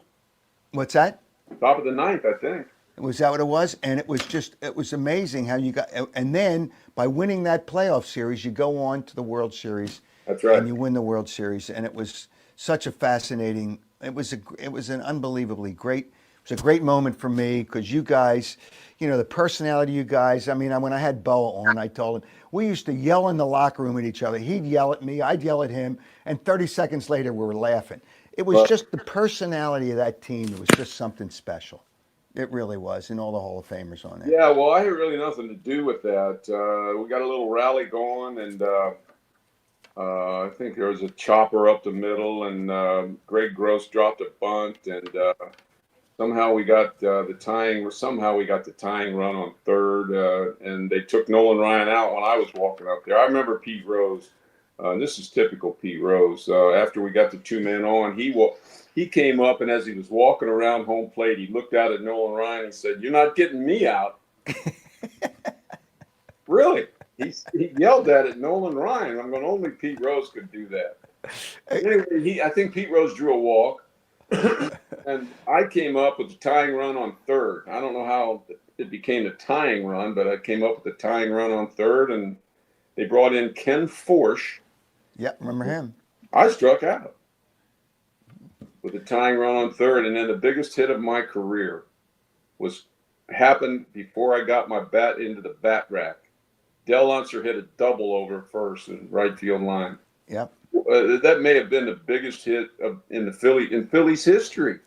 what's that? Top of the ninth, I think. Was that what it was? And it was amazing how you got, and then by winning that playoff series, you go on to the World Series. That's right. And you win the World Series. And it was such a fascinating, it was an unbelievably great, it was a great moment for me because you guys, the personality of you guys, I mean, when I had Boa on, I told him, we used to yell in the locker room at each other. He'd yell at me, I'd yell at him, and 30 seconds later we were laughing. It was just the personality of that team. It was just something special. It really was, and all the Hall of Famers on there. Yeah, well, I had really nothing to do with that. We got a little rally going, and I think there was a chopper up the middle, and Greg Gross dropped a bunt, and somehow we got the tying run on third, and they took Nolan Ryan out when I was walking up there. I remember Pete Rose. This is typical Pete Rose. After we got the 2 men on, he came up, and as he was walking around home plate, he looked out at Nolan Ryan and said, "You're not getting me out." Really? He yelled that at Nolan Ryan. I'm going, only Pete Rose could do that. Anyway, I think Pete Rose drew a walk, and I came up with the tying run on third. I don't know how it became the tying run, but I came up with the tying run on third, and they brought in Ken Forsch. Yep, remember him. I struck out with the tying run on third, and then the biggest hit of my career happened before I got my bat into the bat rack. Del Unser hit a double over first in right field line. Yep. That may have been the biggest hit in Phillies history.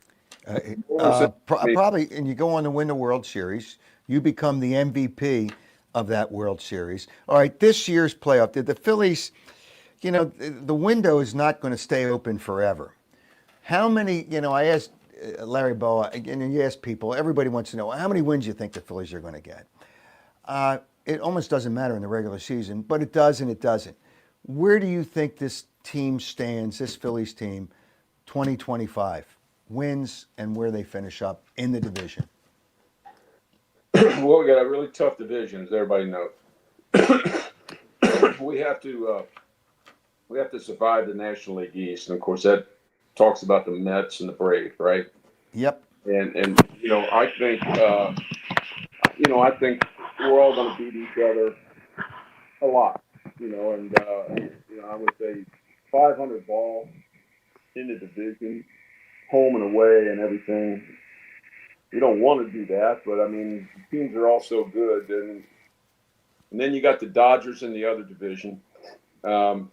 Probably, and you go on to win the World Series. You become the MVP of that World Series. All right, this year's playoff, the Phillies, the window is not going to stay open forever. How many, I asked Larry Boa, and you ask people, everybody wants to know, how many wins you think the Phillies are going to get? It almost doesn't matter in the regular season, but it does and it doesn't. Where do you think this team stands, this Phillies team, 2025? Wins and where they finish up in the division? Well, we got a really tough division, as everybody knows. We have to survive the National League East, and of course that talks about the Mets and the Braves, right? Yep. And I think we're all going to beat each other a lot, and I would say 500 ball in the division, home and away and everything. you don't want to do that, but I mean, teams are all so good, and then you got the Dodgers in the other division. Um,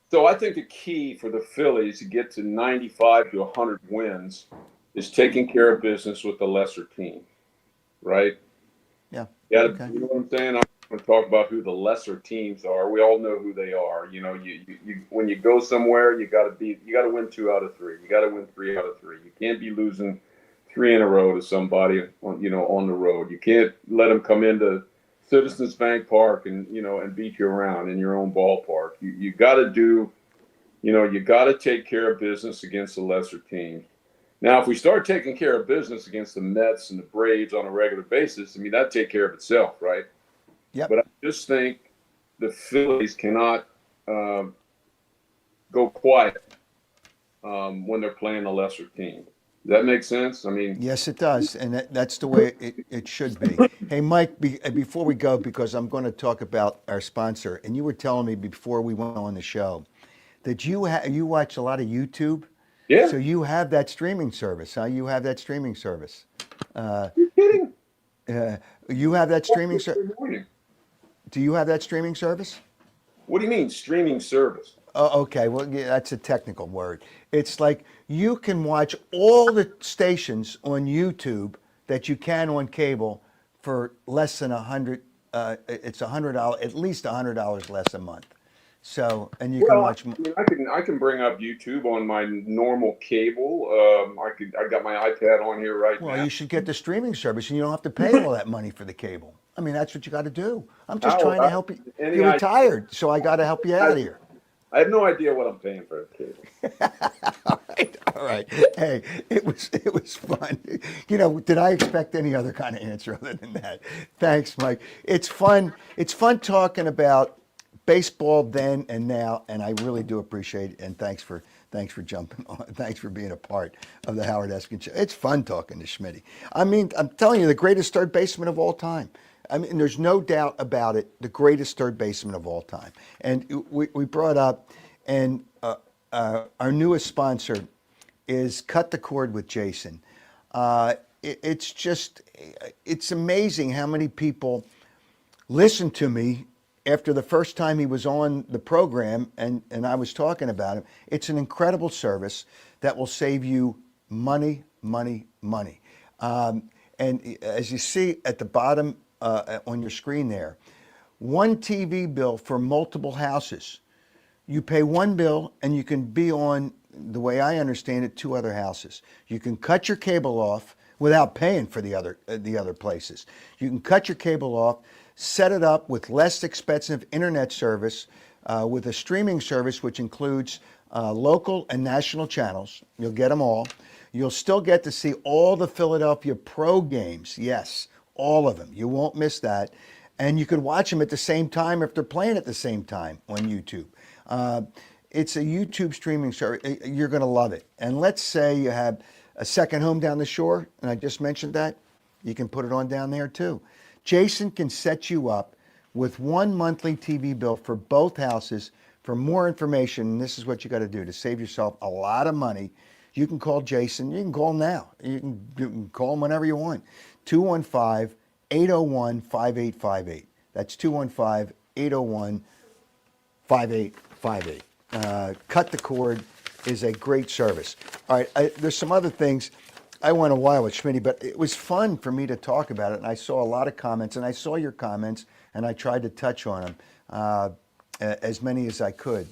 so I think the key for the Phillies to get to 95 to 100 wins is taking care of business with the lesser team, right? Yeah. Yeah, Okay. you know what I'm saying? I'm going to talk about who the lesser teams are. We all know who they are. You know, you when you go somewhere, you got to win 2 out of 3. You got to win 3 out of 3. You can't be losing 3 in a row to somebody on the road. You can't let them come into Citizens Bank Park and and beat you around in your own ballpark. You got to you got to take care of business against the lesser teams. Now, if we start taking care of business against the Mets and the Braves on a regular basis, I mean, that'd take care of itself, right? Yep. But I just think the Phillies cannot go quiet when they're playing a lesser team. Does that make sense? I mean, Yes, it does, and that's the way it should be. Hey, Mike, before we go, because I'm going to talk about our sponsor, and you were telling me before we went on the show that you watch a lot of YouTube, yeah, so you have that streaming service, huh? You have that streaming service. you're kidding. Uh, you have that streaming service. Every morning. Do you have that streaming service? What do you mean streaming service? Oh, okay. Well, yeah, that's a technical word. It's like you can watch all the stations on YouTube that you can on cable for less than $100. It's $100, at least $100 less a month. So, and you can Well, watch. I mean, I can bring up YouTube on my normal cable. I got my iPad on here right Well, now. you should get the streaming service, and you don't have to pay all that money for the cable. I mean, that's what you got to do. I'm just How? trying to help you. Any You're idea? retired, so I got to help you out of here. I have no idea what I'm paying for cable. All right, all right. Hey, it was fun. Did I expect any other kind of answer other than that? Thanks, Mike. It's fun. It's fun talking about baseball then and now, and I really do appreciate it. And thanks for jumping on. Thanks for being a part of the Howard Eskin Show. It's fun talking to Schmitty. I mean, I'm telling you, the greatest third baseman of all time. I mean, there's no doubt about it, the greatest third baseman of all time. And we brought up, and our newest sponsor is Cut the Cord with Jason. It's amazing how many people listen to me after the first time he was on the program and I was talking about him. It's an incredible service that will save you money, money, money. And as you see at the bottom on your screen there, one TV bill for multiple houses. You pay one bill and you can be on, the way I understand it, 2 other houses. You can cut your cable off without paying for the other places. You can cut your cable off, set it up with less expensive internet service, with a streaming service which includes local and national channels. You'll get them all. You'll still get to see all the Philadelphia Pro games. Yes, all of them. You won't miss that. And you can watch them at the same time if they're playing at the same time on YouTube. It's a YouTube streaming service. You're going to love it. And let's say you have a second home down the shore, and I just mentioned that. You can put it on down there too. Jason can set you up with one monthly TV bill for both houses. For more information, this is what you got to do to save yourself a lot of money. You can call Jason. You can call him now. You can call him whenever you want. 215-801-5858. That's 215-801-5858. Cut the Cord is a great service. All right, there's some other things I went a while with Schmitty, but it was fun for me to talk about it, and I saw a lot of comments, and I saw your comments, and I tried to touch on them, as many as I could.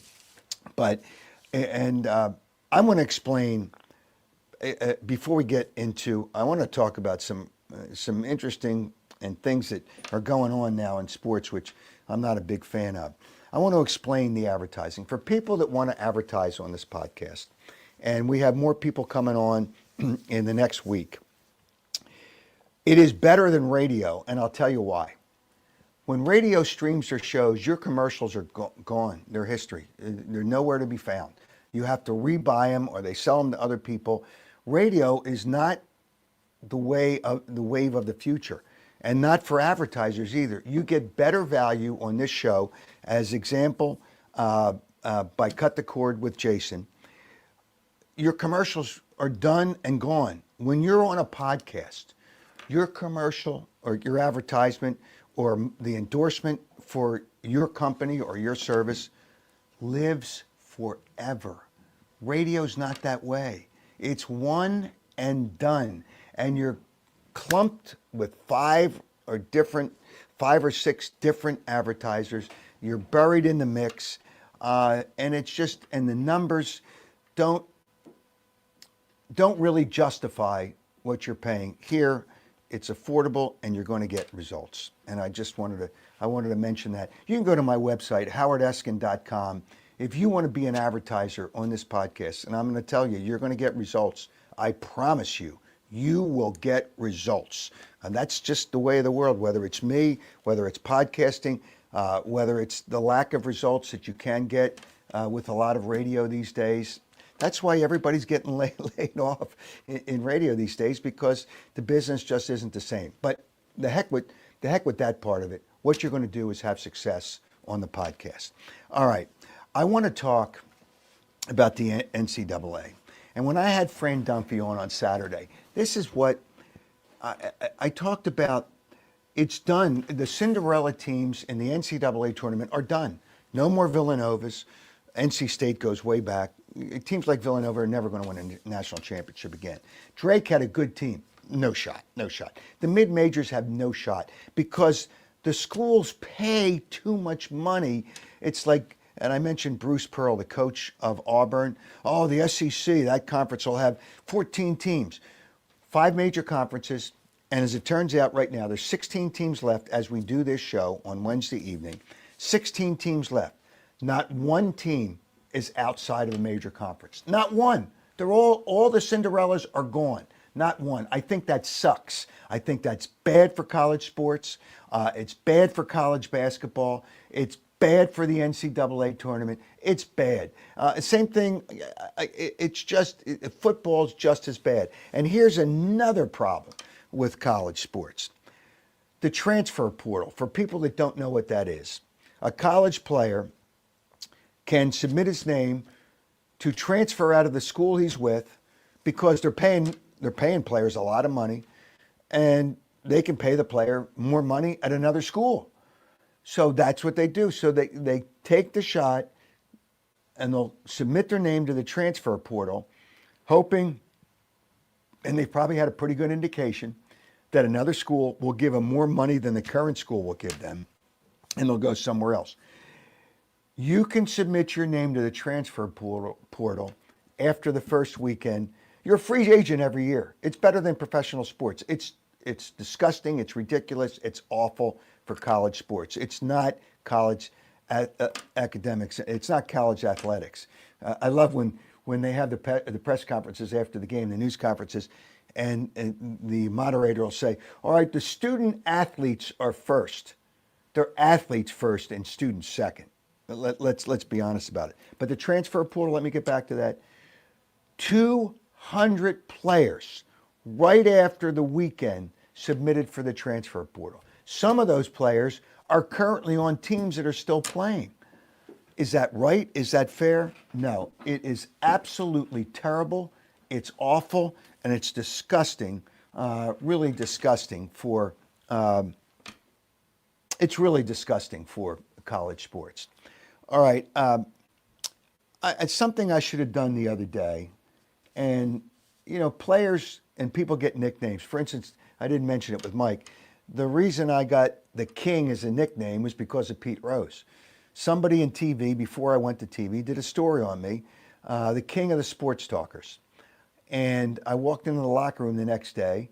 But, and I'm going to explain, before we get into, I want to talk about some interesting and things that are going on now in sports, which I'm not a big fan of. I want to explain the advertising for people that want to advertise on this podcast. And we have more people coming on in the next week. It is better than radio, and I'll tell you why. When radio streams their shows, your commercials are gone. They're history. They're nowhere to be found. You have to rebuy them or they sell them to other people. Radio is not the wave of the future, and not for advertisers either. You get better value on this show, as example, by Cut the Cord with Jason. Your commercials are done and gone. when you're on a podcast, your commercial or your advertisement or the endorsement for your company or your service lives forever. Radio's not that way. It's one and done. And you're clumped with five or six different advertisers. You're buried in the mix. And it's just, and the numbers don't really justify what you're paying. Here, it's affordable and you're going to get results. And I wanted to mention that. You can go to my website, howardeskin.com. If you want to be an advertiser on this podcast, and I'm going to tell you, you're going to get results. I promise you, you will get results. And that's just the way of the world, whether it's me, whether it's podcasting, whether it's the lack of results that you can get with a lot of radio these days. That's why everybody's getting laid off in radio these days, because the business just isn't the same. But the heck with that part of it. What you're going to do is have success on the podcast. All right. I want to talk about the NCAA. And when I had Fran Dunphy on Saturday, this is what I talked about. It's done. The Cinderella teams in the NCAA tournament are done. No more Villanovas. NC State goes way back. Teams like Villanova are never going to win a national championship again. Drake had a good team. No shot. The mid-majors have no shot because the schools pay too much money. It's like, and I mentioned Bruce Pearl, the coach of Auburn. Oh, the SEC, that conference will have 14 teams, 5 major conferences. And as it turns out right now, there's 16 teams left as we do this show on Wednesday evening. 16 teams left. Not one team is outside of a major conference. Not one. They're all the Cinderellas are gone. Not one. I think that sucks. I think that's bad for college sports. It's bad for college basketball. It's bad for the NCAA tournament. It's bad. Same thing. It's just football's just as bad. And here's another problem with college sports: the transfer portal. For people that don't know what that is, a college player can submit his name to transfer out of the school he's with because they're paying players a lot of money, and they can pay the player more money at another school. So that's what they do. So they take the shot and they'll submit their name to the transfer portal, hoping, and they've probably had a pretty good indication, that another school will give them more money than the current school will give them, and they'll go somewhere else. You can submit your name to the transfer portal after the first weekend. You're a free agent every year. It's better than professional sports. It's disgusting. It's ridiculous. It's awful for college sports. It's not college academics. It's not college athletics. I love when they have the press conferences after the game, the news conferences, and the moderator will say, all right, the student athletes are first. They're athletes first and students second. Let's be honest about it. But the transfer portal, let me get back to that. 200 players right after the weekend submitted for the transfer portal. Some of those players are currently on teams that are still playing. Is that right? Is that fair? No. It is absolutely terrible. It's awful, and it's disgusting. Really disgusting for. It's really disgusting for college sports. All right, it's something I should have done the other day, and players and people get nicknames. For instance, I didn't mention it with Mike. The reason I got the King as a nickname was because of Pete Rose. Somebody in TV, before I went to TV, did a story on me, the King of the Sports Talkers. And I walked into the locker room the next day,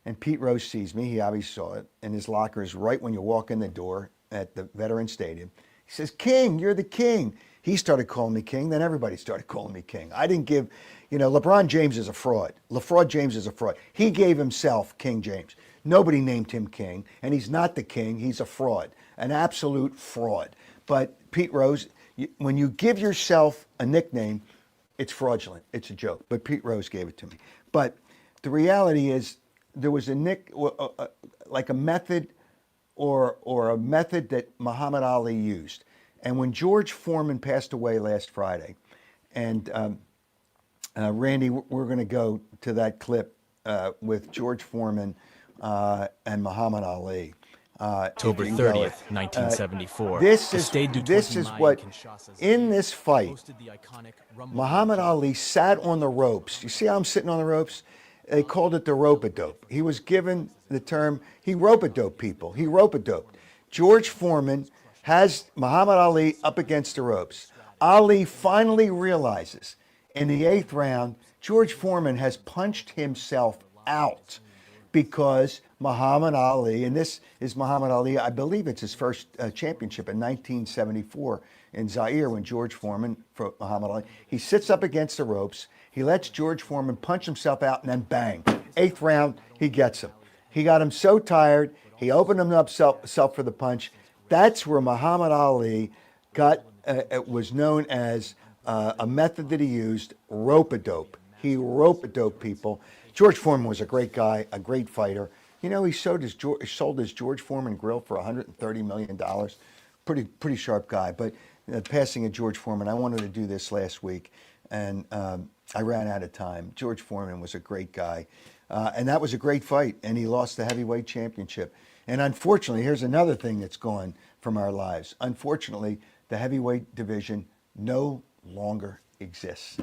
and Pete Rose sees me. He obviously saw it, and his locker is right when you walk in the door at the Veterans Stadium. He says, King, you're the King. He started calling me King. Then everybody started calling me King. I didn't give, LeBron James is a fraud. LeFraud James is a fraud. He gave himself King James. Nobody named him King, and he's not the King. He's a fraud, an absolute fraud. But Pete Rose, when you give yourself a nickname, it's fraudulent. It's a joke. But Pete Rose gave it to me. But the reality is there was like a method or a method that Muhammad Ali used. And when George Foreman passed away last Friday, and Randy, we're going to go to that clip with George Foreman and Muhammad Ali. October if you can go 30th, 1974. This This is what, in this fight, Muhammad Ali sat on the ropes. You see how I'm sitting on the ropes? They called it the rope-a-dope. He was given the term, he rope-a-dope people. He rope-a-doped. George Foreman has Muhammad Ali up against the ropes. Ali finally realizes in the 8th round, George Foreman has punched himself out because Muhammad Ali, and this is Muhammad Ali, I believe it's his first championship in 1974 in Zaire when George Foreman, for Muhammad Ali, he sits up against the ropes, he lets George Foreman punch himself out, and then bang, 8th round, he gets him. He got him so tired, he opened him up self for the punch. That's where Muhammad Ali got, it was known as a method that he used, rope-a-dope. He rope-a-dope people. George Foreman was a great guy, a great fighter. You know, he sold his George Foreman grill for $130 million. Pretty sharp guy. But passing of George Foreman, I wanted to do this last week, and I ran out of time. George Foreman was a great guy, and that was a great fight, and he lost the heavyweight championship. And unfortunately, here's another thing that's gone from our lives. Unfortunately, the heavyweight division no longer exists.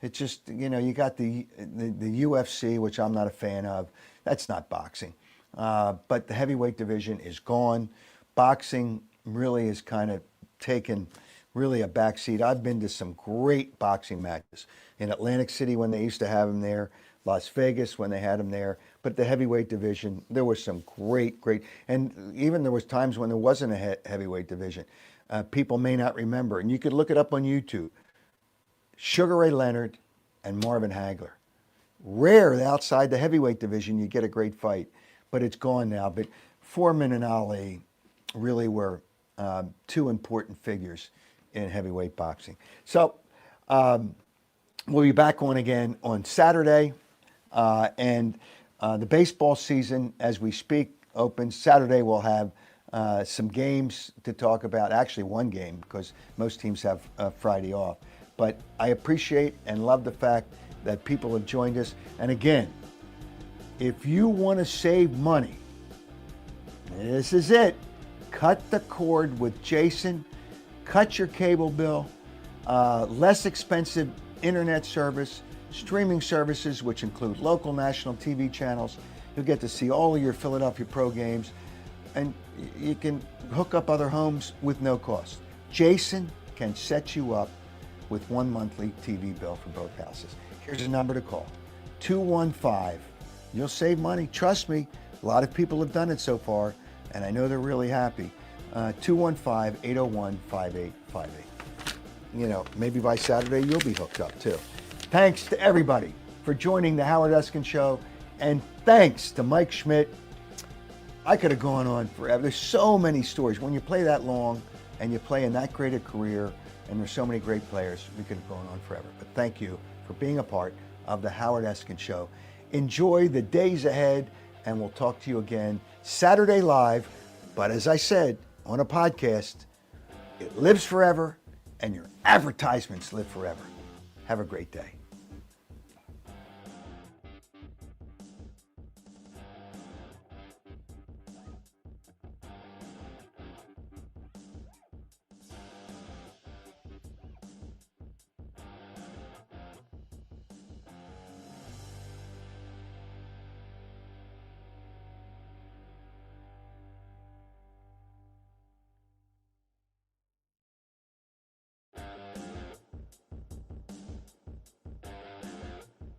It's just, you know, you got the UFC, which I'm not a fan of. That's not boxing. But the heavyweight division is gone. Boxing really has kind of taken really a backseat. I've been to some great boxing matches in Atlantic City when they used to have them there, Las Vegas when they had them there. But the heavyweight division, there was some great, and even there was times when there wasn't a heavyweight division. People may not remember, and you could look it up on YouTube. Sugar Ray Leonard and Marvin Hagler. Rare that outside the heavyweight division you get a great fight, but it's gone now. But Foreman and Ali really were two important figures in heavyweight boxing. So we'll be back on again on Saturday, and the baseball season, as we speak, opens. Saturday we'll have some games to talk about. Actually, one game because most teams have Friday off. But I appreciate and love the fact that people have joined us. And again, if you want to save money, this is it. Cut the cord with Jason. Cut your cable bill. Less expensive internet service, streaming services, which include local, national TV channels. You'll get to see all of your Philadelphia Pro games. And you can hook up other homes with no cost. Jason can set you up with one monthly TV bill for both houses. Here's a number to call, 215. You'll save money. Trust me, a lot of people have done it so far, and I know they're really happy. 215-801-5858. You know, maybe by Saturday you'll be hooked up too. Thanks to everybody for joining the Howard Eskin Show, and thanks to Mike Schmidt. I could have gone on forever. There's so many stories. When you play that long and you play in that great a career, and there's so many great players, we could have gone on forever. But thank you for being a part of the Howard Eskin Show. Enjoy the days ahead, and we'll talk to you again Saturday live. But as I said on a podcast, it lives forever, and your advertisements live forever. Have a great day.